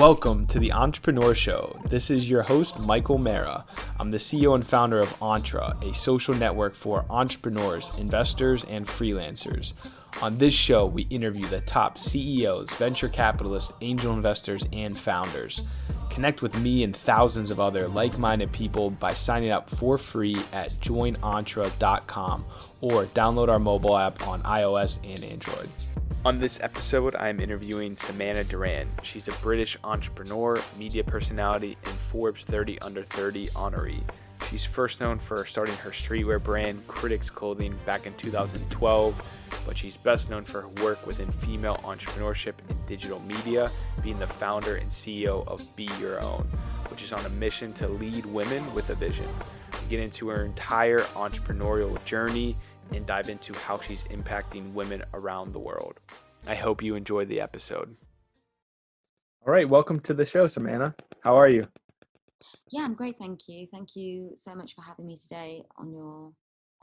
Welcome to the Entrepreneur Show. This is your host, Michael Mara. I'm the CEO and founder of Entre, a social network for entrepreneurs, investors, and freelancers. On this show, we interview the top CEOs, venture capitalists, angel investors, and founders. Connect with me and thousands of other like-minded people by signing up for free at joinentre.com or download our mobile app on iOS and Android. On this episode, I'm interviewing Samanah Duran. She's a British entrepreneur, media personality, and Forbes 30 Under 30 honoree. She's first known for starting her streetwear brand, Critics Clothing, back in 2012, but she's best known for her work within female entrepreneurship and digital media, being the founder and CEO of BeYourOwn, which is on a mission to lead women with a vision. We get into her entire entrepreneurial journey and dive into how she's impacting women around the world. I hope you enjoy the episode. All right, welcome to the show, Samanah. How are you? Yeah, I'm great, thank you. Thank you so much for having me today on your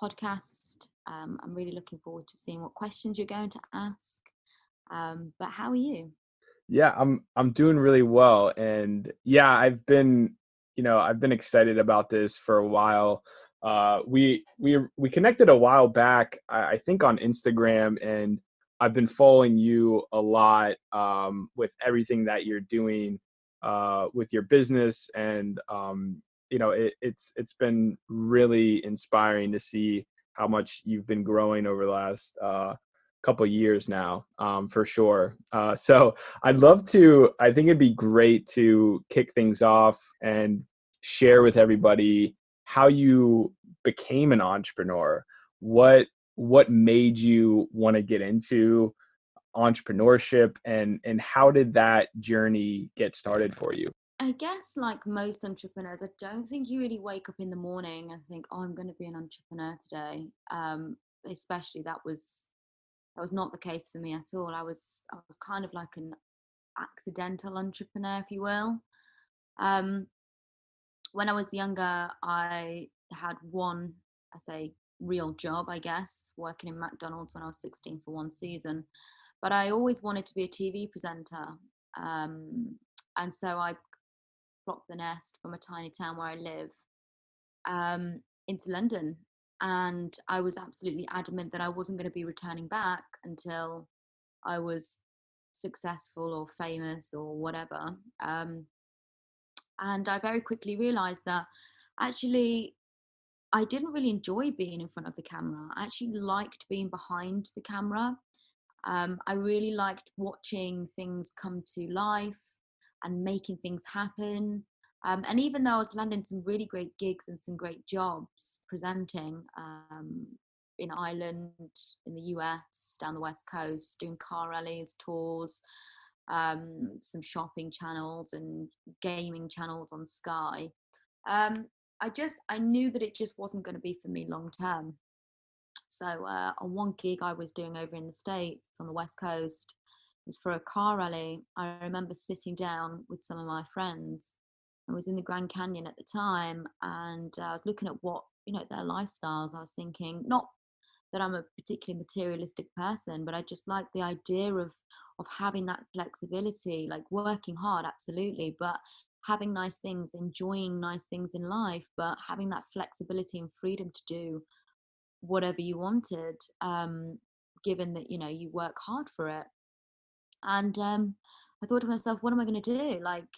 podcast. I'm really looking forward to seeing what questions you're going to ask. But how are you? Yeah, I'm doing really well, and yeah, I've been excited about this for a while. We connected a while back, I think on Instagram, and I've been following you a lot with everything that you're doing with your business, and it's been really inspiring to see how much you've been growing over the last couple of years now, for sure. So I think it'd be great to kick things off and share with everybody how you became an entrepreneur. What made you want to get into entrepreneurship, and how did that journey get started for you? I guess like most entrepreneurs, I don't think you really wake up in the morning and think, "Oh, I'm going to be an entrepreneur today." Especially that was not the case for me at all. I was kind of like an accidental entrepreneur, if you will. Um, when I was younger, I had one, I say, real job, I guess, working in McDonald's when I was 16 for one season. But I always wanted to be a TV presenter. And so I flopped the nest from a tiny town where I live into London. And I was absolutely adamant that I wasn't going to be returning back until I was successful or famous or whatever. And I very quickly realized that actually I didn't really enjoy being in front of the camera. I actually liked being behind the camera. I really liked watching things come to life and making things happen. And even though I was landing some really great gigs and some great jobs presenting in Ireland, in the US, down the West Coast, doing car rallies, tours, some shopping channels and gaming channels on Sky. I knew that it just wasn't going to be for me long term. So on one gig I was doing over in the States on the West Coast, it was for a car rally. I remember sitting down with some of my friends. I was in the Grand Canyon at the time, and I was looking at what, their lifestyles. I was thinking, not that I'm a particularly materialistic person, but I just like the idea of having that flexibility, like working hard, absolutely, but having nice things, enjoying nice things in life, but having that flexibility and freedom to do whatever you wanted, given that you work hard for it. And I thought to myself, what am I going to do? Like,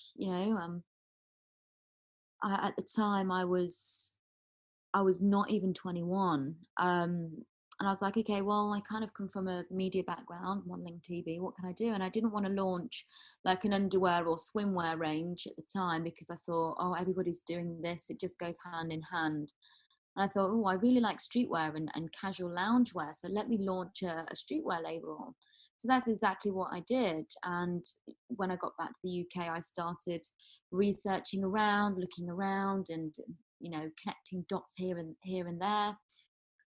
at the time I was not even 21. And I was like, okay, well, I kind of come from a media background, modeling TV. What can I do? And I didn't want to launch like an underwear or swimwear range at the time, because I thought, oh, everybody's doing this. It just goes hand in hand. And I thought, oh, I really like streetwear and casual loungewear. So let me launch a streetwear label. So that's exactly what I did. And when I got back to the UK, I started researching around, looking around, and connecting dots here and there.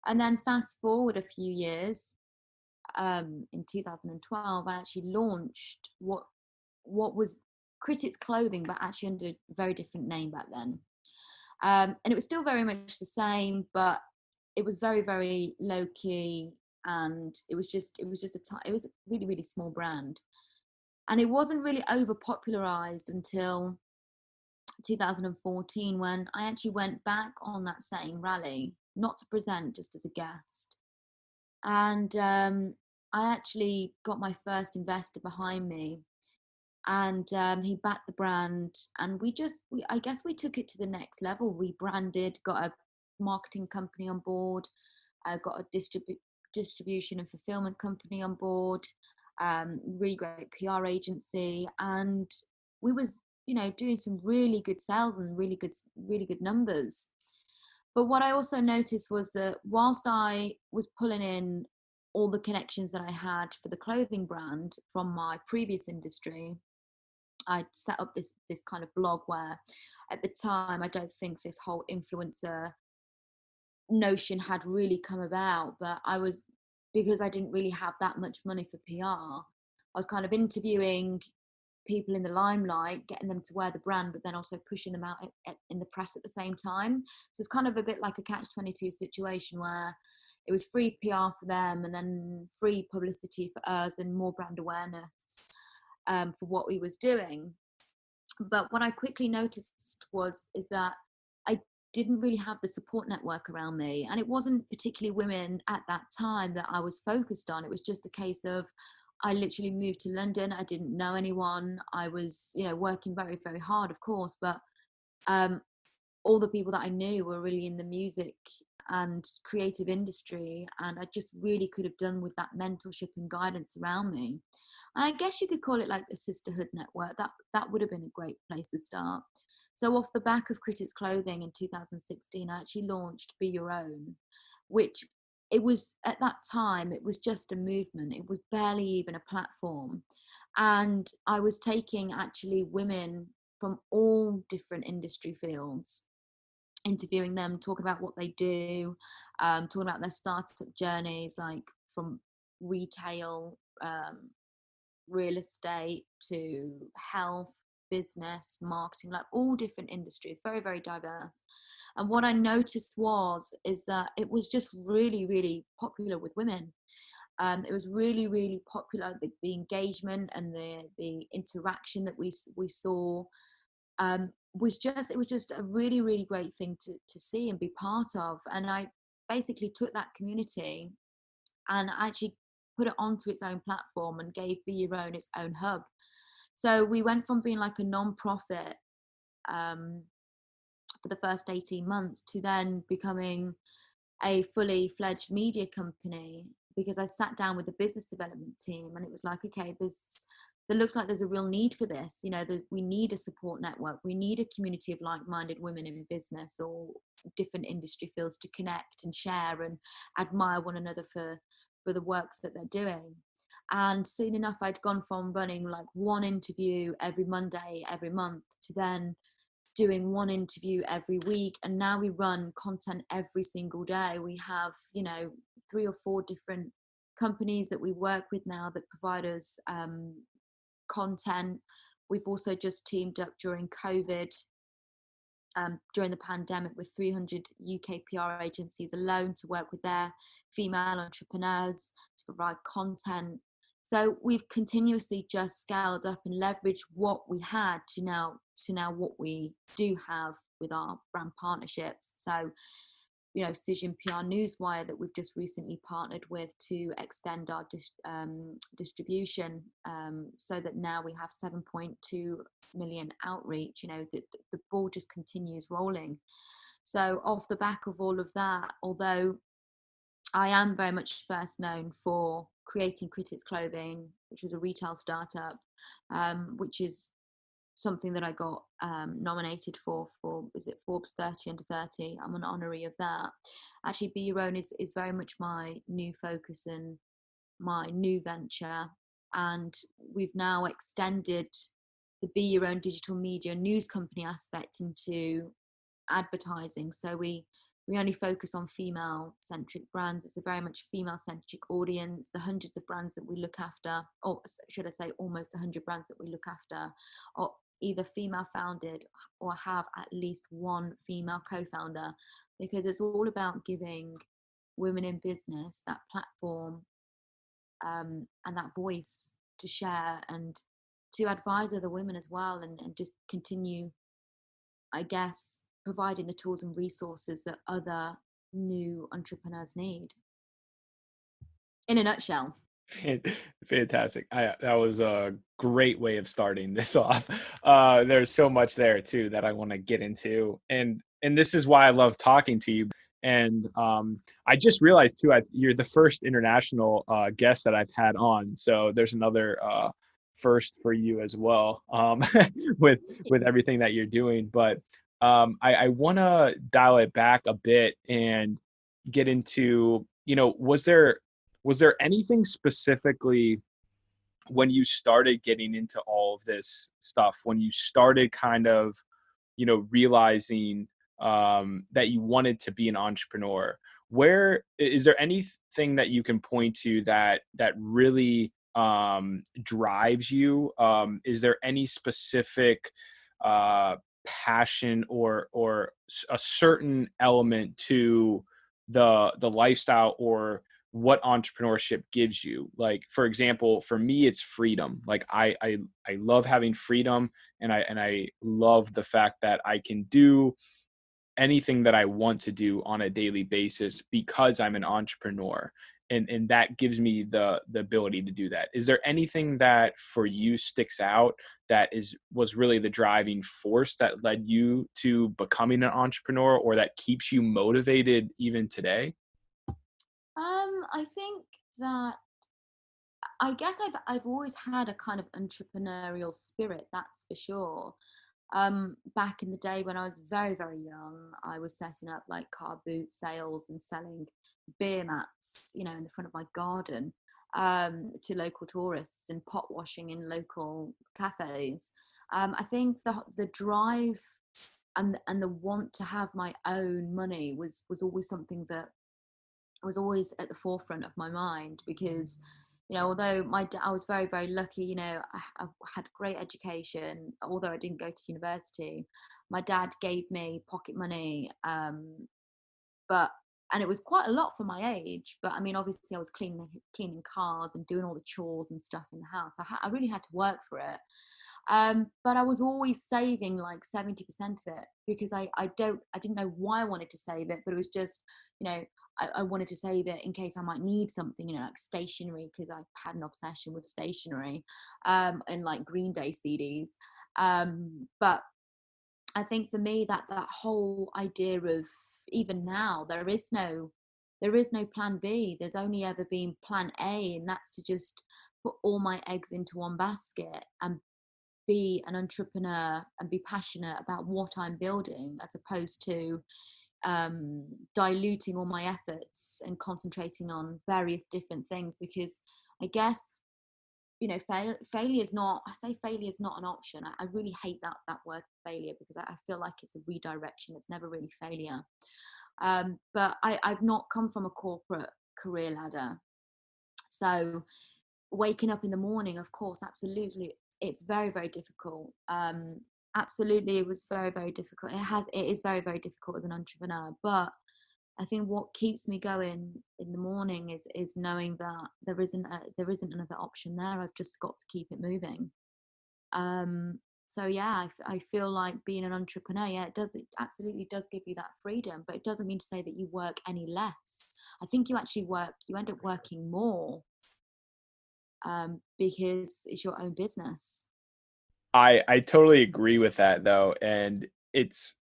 And then fast forward a few years, in 2012, I actually launched what was Critics Clothing, but actually under a very different name back then. And it was still very much the same, but it was very, very low key, and it was a really, really small brand. And it wasn't really over popularized until 2014, when I actually went back on that same rally, not to present, just as a guest. And I actually got my first investor behind me, and he backed the brand, and I guess we took it to the next level, rebranded, got a marketing company on board, got a distribution and fulfillment company on board, really great PR agency, and we was doing some really good sales and really good numbers. But what I also noticed was that whilst I was pulling in all the connections that I had for the clothing brand from my previous industry, I set up this kind of blog where, at the time, I don't think this whole influencer notion had really come about, but because I didn't really have that much money for PR, I was kind of interviewing people in the limelight, getting them to wear the brand, but then also pushing them out in the press at the same time. So it's kind of a bit like a catch-22 situation, where it was free PR for them and then free publicity for us and more brand awareness for what we was doing. But what I quickly noticed is that I didn't really have the support network around me, and it wasn't particularly women at that time that I was focused on. It was just a case of, I literally moved to London. I didn't know anyone. I was, working very, very hard, of course, but all the people that I knew were really in the music and creative industry, and I just really could have done with that mentorship and guidance around me. And I guess you could call it like a sisterhood network. That would have been a great place to start. So off the back of Critics Clothing in 2016, I actually launched Be Your Own, which, it was, at that time, it was just a movement. It was barely even a platform. And I was taking actually women from all different industry fields, interviewing them, talking about what they do, talking about their startup journeys, like from retail, real estate to health, business, marketing, like all different industries, very, very diverse. And what I noticed is that it was just really, really popular with women. It was really, really popular. The engagement and the interaction that we saw it was just a really, really great thing to see and be part of. And I basically took that community and actually put it onto its own platform and gave Be Your Own its own hub. So we went from being like a non-profit for the first 18 months to then becoming a fully fledged media company, because I sat down with the business development team and it was like, okay, there looks like there's a real need for this. We need a support network. We need a community of like-minded women in business or different industry fields to connect and share and admire one another for the work that they're doing. And soon enough, I'd gone from running like one interview every Monday, every month, to then doing one interview every week. And now we run content every single day. We have, 3 or 4 different companies that we work with now that provide us content. We've also just teamed up during COVID, during the pandemic, with 300 UK PR agencies alone to work with their female entrepreneurs to provide content. So we've continuously just scaled up and leveraged what we had to now what we do have with our brand partnerships. So, Cision PR Newswire, that we've just recently partnered with to extend our distribution, so that now we have 7.2 million outreach. The ball just continues rolling. So off the back of all of that, although I am very much first known for creating Critics Clothing, which was a retail startup, which is something that I got nominated for is it Forbes 30 under 30. I'm an honoree of that. Actually, Be Your Own is very much my new focus and my new venture. And we've now extended the Be Your Own digital media news company aspect into advertising. So we only focus on female centric brands. It's a very much female centric audience. The hundreds of brands that we look after, or should I say almost 100 brands that we look after, are either female founded or have at least one female co-founder, because it's all about giving women in business that platform and that voice to share and advise other women as well, and just continue, I guess, providing the tools and resources that other new entrepreneurs need. In a nutshell. Fantastic. That was a great way of starting this off. There's so much there too that I want to get into, and this is why I love talking to you. And I just realized too, you're the first international guest that I've had on, so there's another first for you as well, with everything that you're doing. But I want to dial it back a bit and get into, was there anything specifically when you started getting into all of this stuff, when you started kind of, realizing that you wanted to be an entrepreneur? Where is there anything that you can point to that really drives you? Is there any specific passion or a certain element to the lifestyle or what entrepreneurship gives you? Like, for example, for me, it's freedom. Like I love having freedom, and I love the fact that I can do anything that I want to do on a daily basis because I'm an entrepreneur. And that gives me the ability to do that. Is there anything that for you sticks out that was really the driving force that led you to becoming an entrepreneur, or that keeps you motivated even today? I think that, I guess I've always had a kind of entrepreneurial spirit, that's for sure. Back in the day when I was very, very young, I was setting up like car boot sales and selling beer mats, in the front of my garden, to local tourists, and pot washing in local cafes. I think the drive and the want to have my own money was always something that was always at the forefront of my mind, because although I was very, very lucky, I had great education, although I didn't go to university. My dad gave me pocket money, but and it was quite a lot for my age, but I mean, obviously I was cleaning cars and doing all the chores and stuff in the house. I really had to work for it. But I was always saving like 70% of it, because I didn't know why I wanted to save it, but it was just, you know, I wanted to save it in case I might need something, like stationery, because I had an obsession with stationery, and like Green Day CDs. But I think for me, that whole idea of, even now, there is no plan B. There's only ever been plan A, and that's to just put all my eggs into one basket and be an entrepreneur and be passionate about what I'm building, as opposed to diluting all my efforts and concentrating on various different things. Because I guess, failure is not, I say failure is not an option. I really hate that word failure, because I feel like it's a redirection. It's never really failure. But I've not come from a corporate career ladder, so waking up in the morning, of course, absolutely, it's very, very difficult. Absolutely, it was very, very difficult. It is very, very difficult as an entrepreneur. But I think what keeps me going in the morning is knowing that there isn't another option there. I've just got to keep it moving. So yeah, I feel like being an entrepreneur, yeah, it absolutely does give you that freedom, but it doesn't mean to say that you work any less. I think you end up working more, because it's your own business. I totally agree with that though. And it's,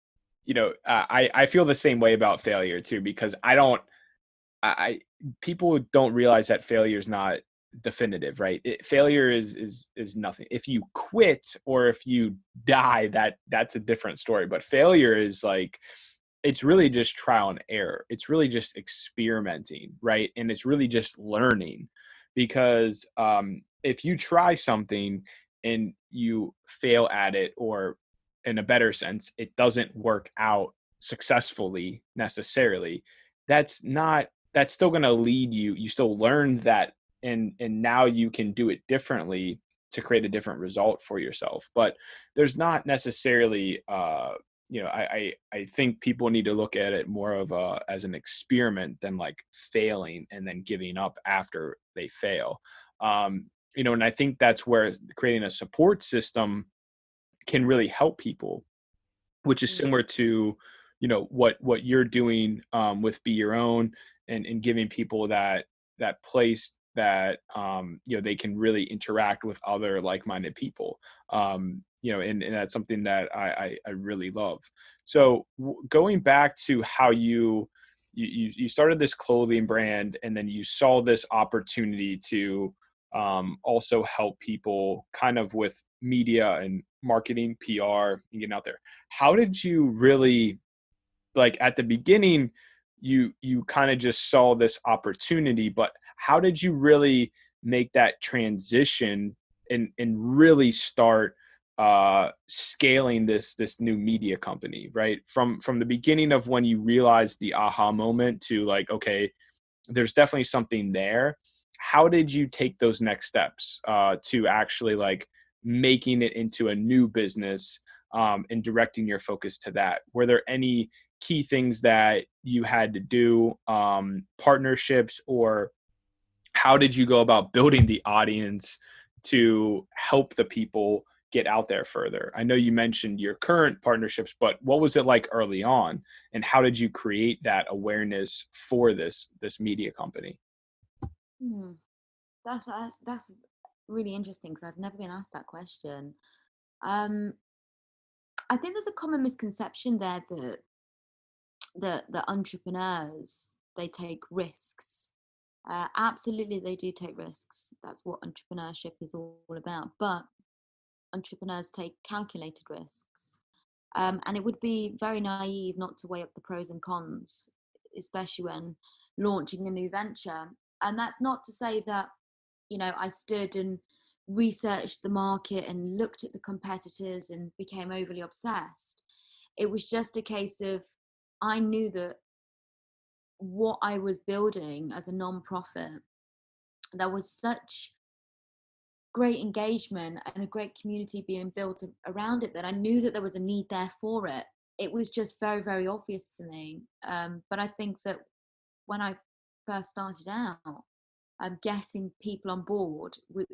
I feel the same way about failure too, because I people don't realize that failure is not definitive, right? Failure is nothing. If you quit or if you die, that's a different story. But failure is like, it's really just trial and error. It's really just experimenting, right? And it's really just learning, because if you try something and you fail at it, or in a better sense, it doesn't work out successfully necessarily, that's still going to lead you. You still learned that, and now you can do it differently to create a different result for yourself. But there's not necessarily I think people need to look at it more of as an experiment than like failing and then giving up after they fail. And I think that's where creating a support system can really help people, which is Mm. similar to, what you're doing with Be Your Own, and giving people that place that, they can really interact with other like-minded people. And that's something that I really love. So going back to how you started this clothing brand, and then you saw this opportunity to also help people kind of with media and marketing, PR, and getting out there. How did you really, like, at the beginning, you kind of just saw this opportunity, but how did you really make that transition and really start scaling this new media company, right? From the beginning of when you realized the aha moment to, like, okay, there's definitely something there. How did you take those next steps to actually, like, making it into a new business, and directing your focus to that? Were there any key things that you had to do, partnerships, or how did you go about building the audience to help the people get out there further? I know you mentioned your current partnerships, but what was it like early on, and how did you create that awareness for this media company? Hmm. That's really interesting because I've never been asked that question. Um, I think there's a common misconception there that the entrepreneurs, they take risks. Absolutely, they do take risks. That's what entrepreneurship is all about. But entrepreneurs take calculated risks. And it would be very naive not to weigh up the pros and cons, especially when launching a new venture. And that's not to say that, I stood and researched the market and looked at the competitors and became overly obsessed. It was just a case of, I knew that what I was building as a non-profit, there was such great engagement and a great community being built around it that I knew that there was a need there for it. It was just very, very obvious to me. But I think that when I first started out, getting people on board with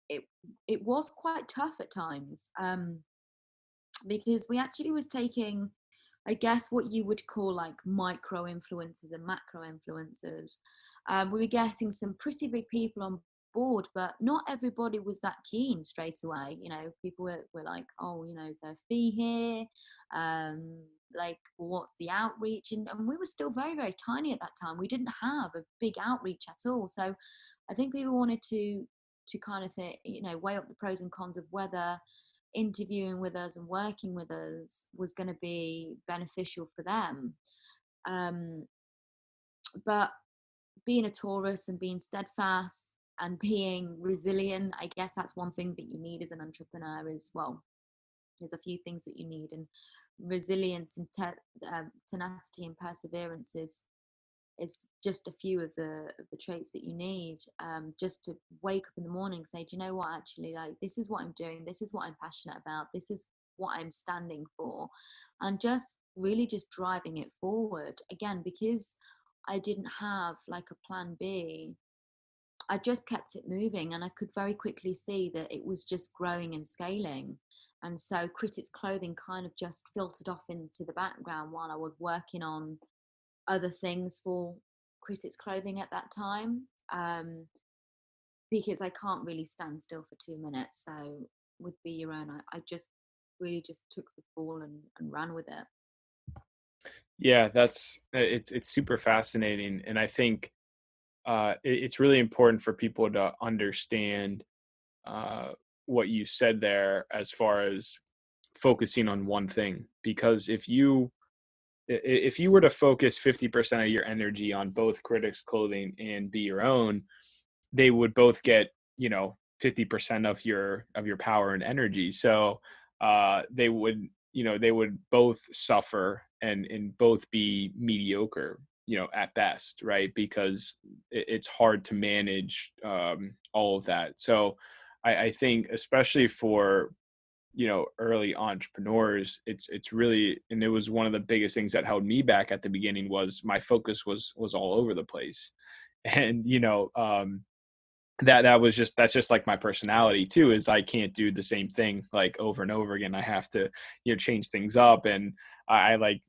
it was quite tough at times, because we actually was taking, I guess, what you would call like micro influencers and macro influencers. We were getting some pretty big people on board, but not everybody was that keen straight away. People were like, oh, is there a fee here? Like, what's the outreach? And we were still very, very tiny at that time. We didn't have a big outreach at all. So I think people wanted to kind of think, weigh up the pros and cons of whether interviewing with us and working with us was going to be beneficial for them. Um, but being a Taurus and being steadfast and being resilient, I guess that's one thing that you need as an entrepreneur as well. There's a few things that you need, and resilience and tenacity and perseverance is just a few of the traits that you need, just to wake up in the morning and say, do you know what, actually, like, this is what I'm doing, this is what I'm passionate about, this is what I'm standing for, and just really just driving it forward. Again, because I didn't have like a plan B, I just kept it moving, and I could very quickly see that it was just growing and scaling. And so Critics Clothing kind of just filtered off into the background while I was working on other things for Critics Clothing at that time, because I can't really stand still for 2 minutes. So with Be Your Own, I just really just took the ball and ran with it. Yeah, it's super fascinating, and I think it's really important for people to understand uh, what you said there as far as focusing on one thing. Because if you were to focus 50% of your energy on both Critics Clothing and Be Your Own, they would both get, 50% of your power and energy. So they would both suffer and both be mediocre, at best, right? Because it's hard to manage all of that. So I think, especially for, early entrepreneurs, it's really, and it was one of the biggest things that held me back at the beginning, was my focus was all over the place. And that's just like my personality too, is I can't do the same thing like over and over again. I have to, change things up. And I like,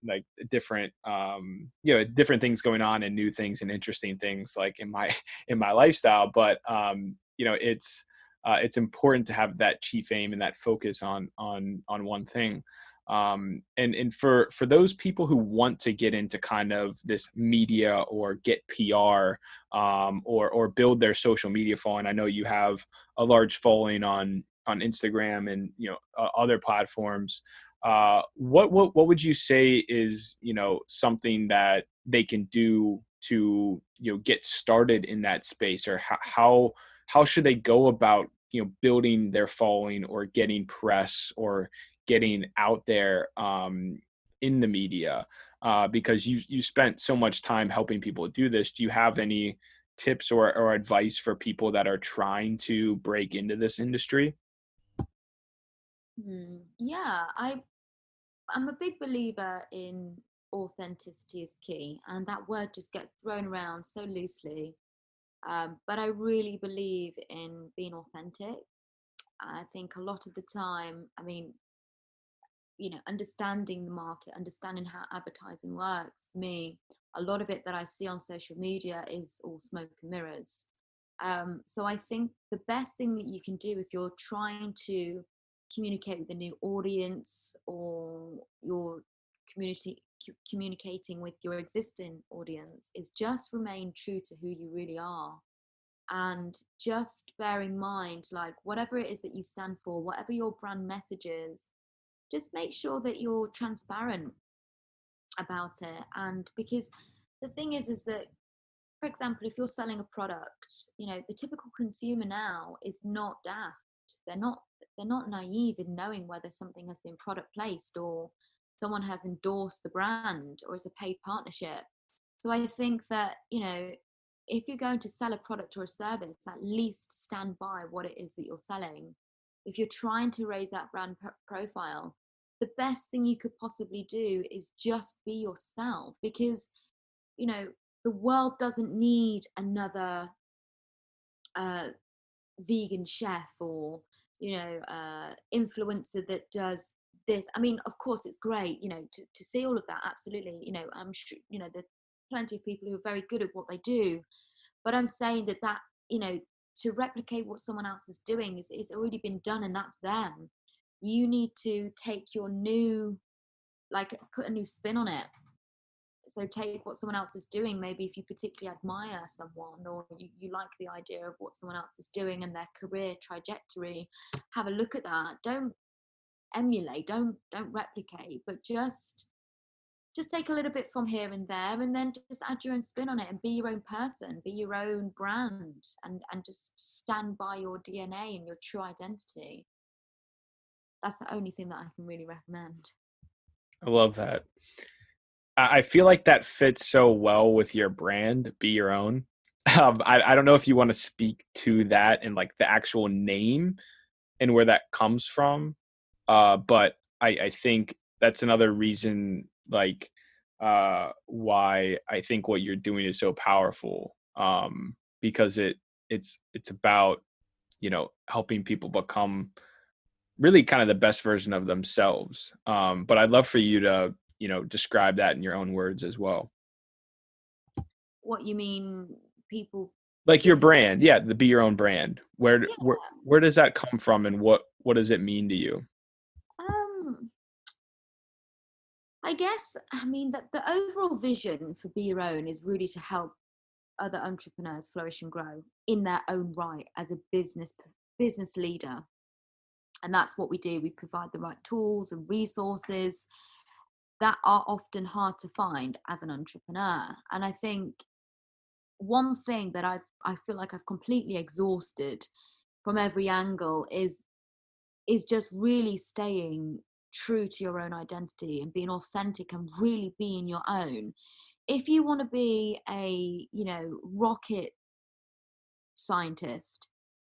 like different, different things going on and new things and interesting things like in my, in my lifestyle. But, it's important to have that chief aim and that focus on one thing. And for those people who want to get into kind of this media or get PR, or build their social media following. I know you have a large following on Instagram and other platforms. What would you say is something that they can do to get started in that space, or how should they go about building their following or getting press or getting out there in the media? Because you spent so much time helping people do this. Do you have any tips or advice for people that are trying to break into this industry? Yeah, I'm a big believer in authenticity is key, and that word just gets thrown around so loosely. But I really believe in being authentic. I think a lot of the time, I mean, understanding the market, understanding how advertising works. For me, a lot of it that I see on social media is all smoke and mirrors. So I think the best thing that you can do if you're trying to communicate with a new audience, or you're communicating with your existing audience, is just remain true to who you really are. And just bear in mind, like, whatever it is that you stand for, whatever your brand message is, just make sure that you're transparent about it. And because the thing is that, for example, if you're selling a product, the typical consumer now is not daft. They're not naive in knowing whether something has been product placed, or someone has endorsed the brand, or is a paid partnership. So I think that, if you're going to sell a product or a service, at least stand by what it is that you're selling. If you're trying to raise that brand profile, the best thing you could possibly do is just be yourself, because the world doesn't need another vegan chef, or influencer that does this. I mean, of course it's great, to see all of that, absolutely. I'm sure there's plenty of people who are very good at what they do, but I'm saying that to replicate what someone else is doing is already been done, and that's them. You need to take your new, like, put a new spin on it. So take what someone else is doing. Maybe if you particularly admire someone, or you like the idea of what someone else is doing and their career trajectory, have a look at that. Don't emulate, don't replicate, but just take a little bit from here and there, and then just add your own spin on it, and be your own person, be your own brand, and just stand by your DNA and your true identity. That's the only thing that I can really recommend. I love that. I feel like that fits so well with your brand, Be Your Own. I don't know if you want to speak to that and like the actual name and where that comes from. But I think that's another reason, like, why I think what you're doing is so powerful. Because it's about, helping people become really kind of the best version of themselves. But I'd love for you to, describe that in your own words as well. What you mean, people Like your being? brand, yeah, the Be Your Own brand. Where Yeah. where does that come from, and what does it mean to you? um I guess, I mean, that the overall vision for Be Your Own is really to help other entrepreneurs flourish and grow in their own right as a business leader. And that's what we do. We provide the right tools and resources that are often hard to find as an entrepreneur. And I think one thing that I feel like I've completely exhausted from every angle is just really staying true to your own identity and being authentic and really being your own. If you want to be a, rocket scientist,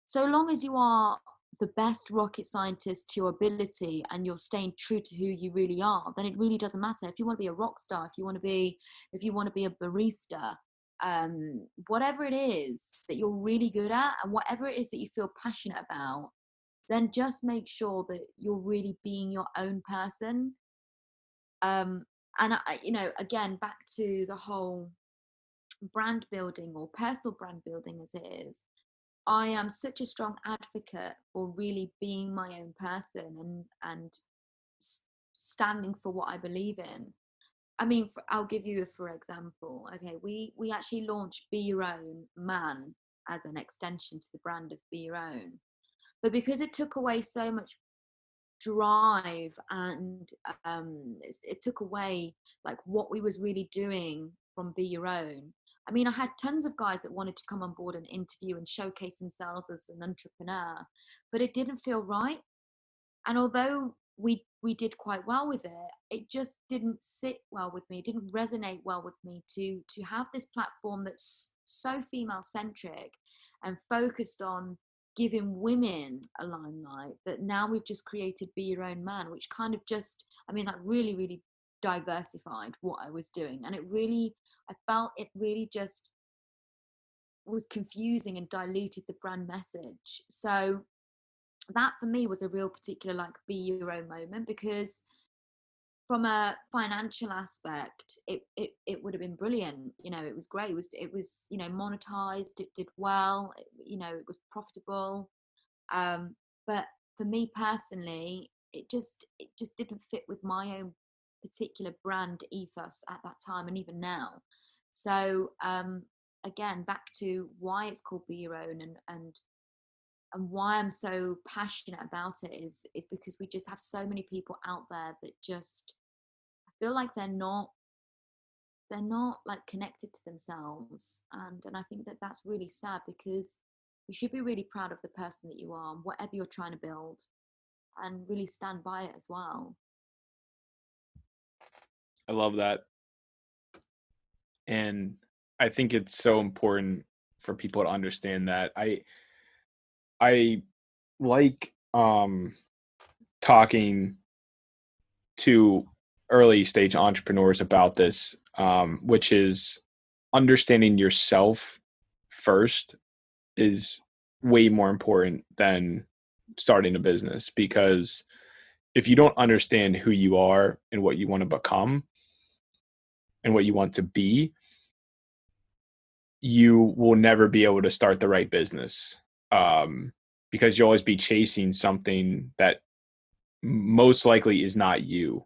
so long as you are the best rocket scientist to your ability and you're staying true to who you really are, then it really doesn't matter. If you want to be a rock star, if you want to be a barista, whatever it is that you're really good at, and whatever it is that you feel passionate about, then just make sure that you're really being your own person. And again, back to the whole brand building or personal brand building as it is, I am such a strong advocate for really being my own person and standing for what I believe in. I mean, I'll give you for example. Okay, we actually launched Be Your Own Man as an extension to the brand of Be Your Own, but because it took away so much drive and it took away like what we was really doing from Be Your Own. I mean, I had tons of guys that wanted to come on board and interview and showcase themselves as an entrepreneur, but it didn't feel right. And although we did quite well with it, it just didn't sit well with me. It didn't resonate well with me to have this platform that's so female centric and focused on giving women a limelight. But now we've just created Be Your Own Man, which kind of just, I mean, that really, really diversified what I was doing. And I felt it really just was confusing and diluted the brand message. So that for me was a real particular like Be Your Own moment, because from a financial aspect, it would have been brilliant. It was great. It was monetized. It did well. It was profitable. But for me personally, it just didn't fit with my own particular brand ethos at that time and even now. So again, back to why it's called Be Your Own, and why I'm so passionate about it is because we just have so many people out there that just feel like they're not like connected to themselves, and I think that that's really sad, because you should be really proud of the person that you are, whatever you're trying to build, and really stand by it as well. I love that. And I think it's so important for people to understand that. I like talking to early stage entrepreneurs about this, which is understanding yourself first is way more important than starting a business, because if you don't understand who you are and what you want to become and what you want to be, you will never be able to start the right business, because you'll always be chasing something that most likely is not you.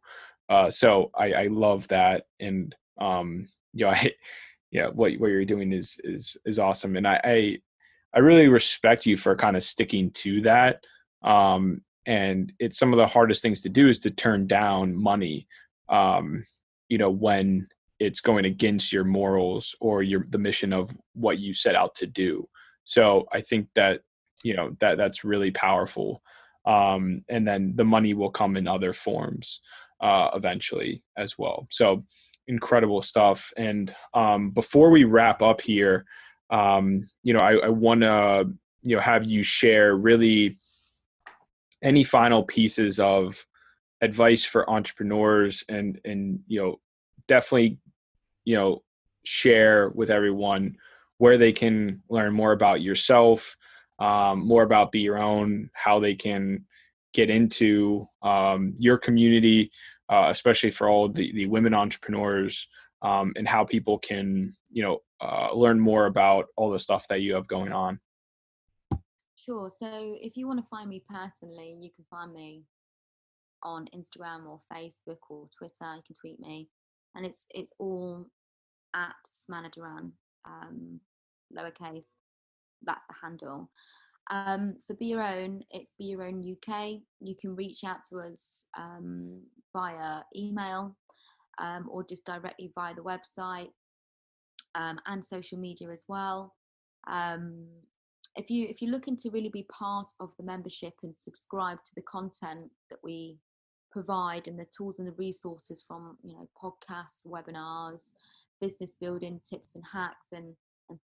So I love that. And, what you're doing is awesome. And I really respect you for kind of sticking to that. And it's some of the hardest things to do is to turn down money, when it's going against your morals or the mission of what you set out to do. So I think that, that's really powerful. And then the money will come in other forms eventually as well. So incredible stuff. And before we wrap up here, I want to, have you share really any final pieces of advice for entrepreneurs, and definitely, share with everyone where they can learn more about yourself, more about Be Your Own, how they can get into your community, especially for all the women entrepreneurs, and how people can, learn more about all the stuff that you have going on. Sure. So if you want to find me personally, you can find me on Instagram or Facebook or Twitter. You can tweet me, and it's all at Samanah Duran, lowercase. That's the handle. For Be Your Own, it's Be Your Own UK. You can reach out to us via email, or just directly via the website, and social media as well. If you're looking to really be part of the membership and subscribe to the content that we provide and the tools and the resources from podcasts, webinars, business building tips and hacks, and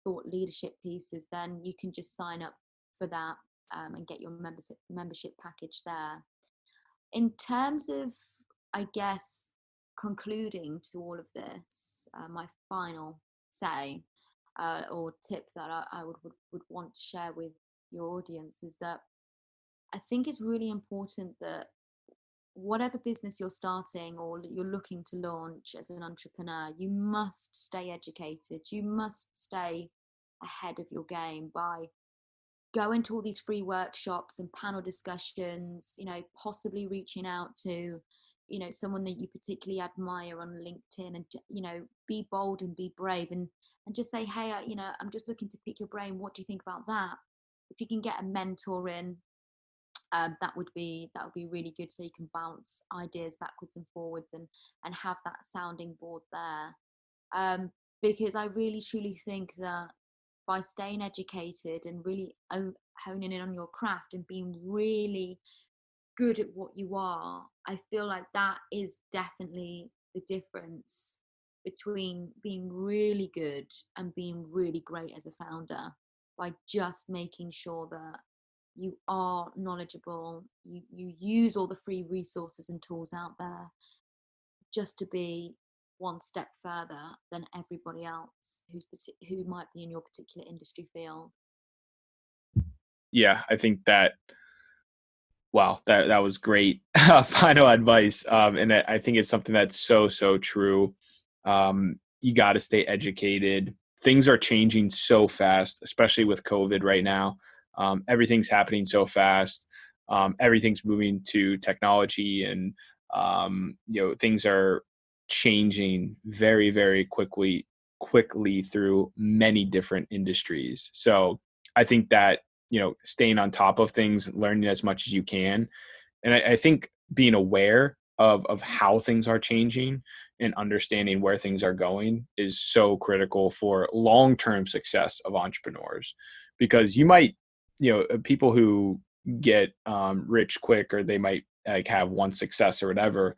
thought leadership pieces, then you can just sign up for that, and get your membership package there. In terms of, I guess, concluding to all of this, my final say, or tip that I would want to share with your audience is that I think it's really important that whatever business you're starting or you're looking to launch as an entrepreneur, you must stay educated. You must stay ahead of your game by going to all these free workshops and panel discussions, possibly reaching out to, someone that you particularly admire on LinkedIn, and, be bold and be brave, and just say, hey, I'm just looking to pick your brain. What do you think about that? If you can get a mentor in, that would be really good, so you can bounce ideas backwards and forwards and have that sounding board there. Because I really truly think that by staying educated and really honing in on your craft and being really good at what you are, I feel like that is definitely the difference between being really good and being really great as a founder, by just making sure that you are knowledgeable, you use all the free resources and tools out there just to be one step further than everybody else who might be in your particular industry field. Yeah, I think that, wow, that was great final advice. And I think it's something that's so true. You got to stay educated. Things are changing so fast, especially with COVID right now. Everything's happening so fast. Everything's moving to technology, and things are changing very quickly through many different industries. So I think that, staying on top of things, learning as much as you can, and I think being aware of how things are changing and understanding where things are going is so critical for long-term success of entrepreneurs. Because you might, people who get rich quick, or they might like have one success or whatever,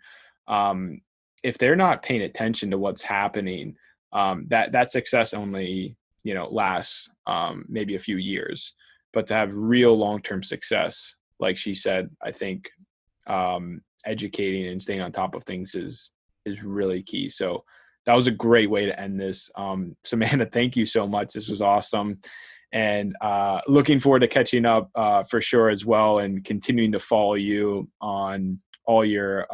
if they're not paying attention to what's happening, that success only, lasts maybe a few years. But to have real long-term success, like she said, I think educating and staying on top of things is really key. So that was a great way to end this. Samanah, thank you so much. This was awesome. And looking forward to catching up for sure as well, and continuing to follow you on all your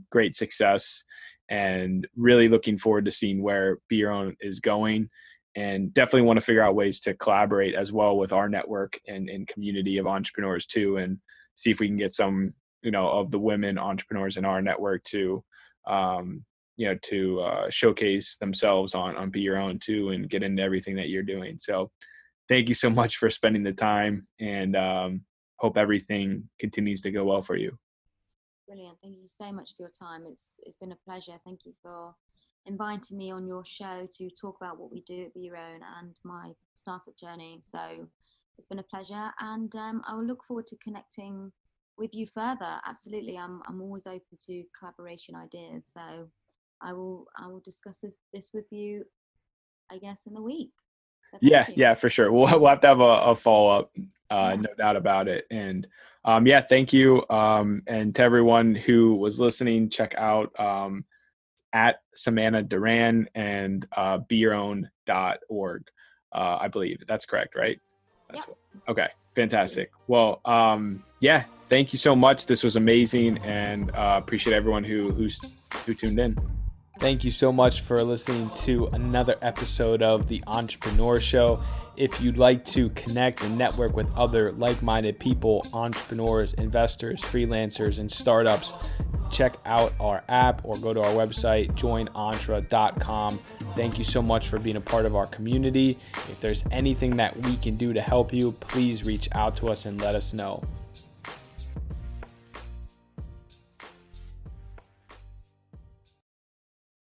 great success, and really looking forward to seeing where BeYourOwn is going. And definitely want to figure out ways to collaborate as well with our network and community of entrepreneurs too, and see if we can get some, of the women entrepreneurs in our network to, showcase themselves on BeYourOwn too, and get into everything that you're doing. So thank you so much for spending the time, and hope everything continues to go well for you. Brilliant. Thank you so much for your time. It's been a pleasure. Thank you for inviting me on your show to talk about what we do at BeYourOwn and my startup journey. So it's been a pleasure, and I will look forward to connecting with you further. Absolutely. I'm always open to collaboration ideas. So I will discuss this with you, I guess, in the week. So yeah, for sure. We'll have to have a follow-up, no doubt about it. And thank you. And to everyone who was listening, check out at Samanah Duran and BeYourOwn.org. I believe that's correct, right? That's okay. Fantastic. Well, thank you so much. This was amazing, and appreciate everyone who tuned in. Thank you so much for listening to another episode of The Entrepreneur Show. If you'd like to connect and network with other like-minded people, entrepreneurs, investors, freelancers, and startups, check out our app or go to our website, joinentre.com. Thank you so much for being a part of our community. If there's anything that we can do to help you, please reach out to us and let us know.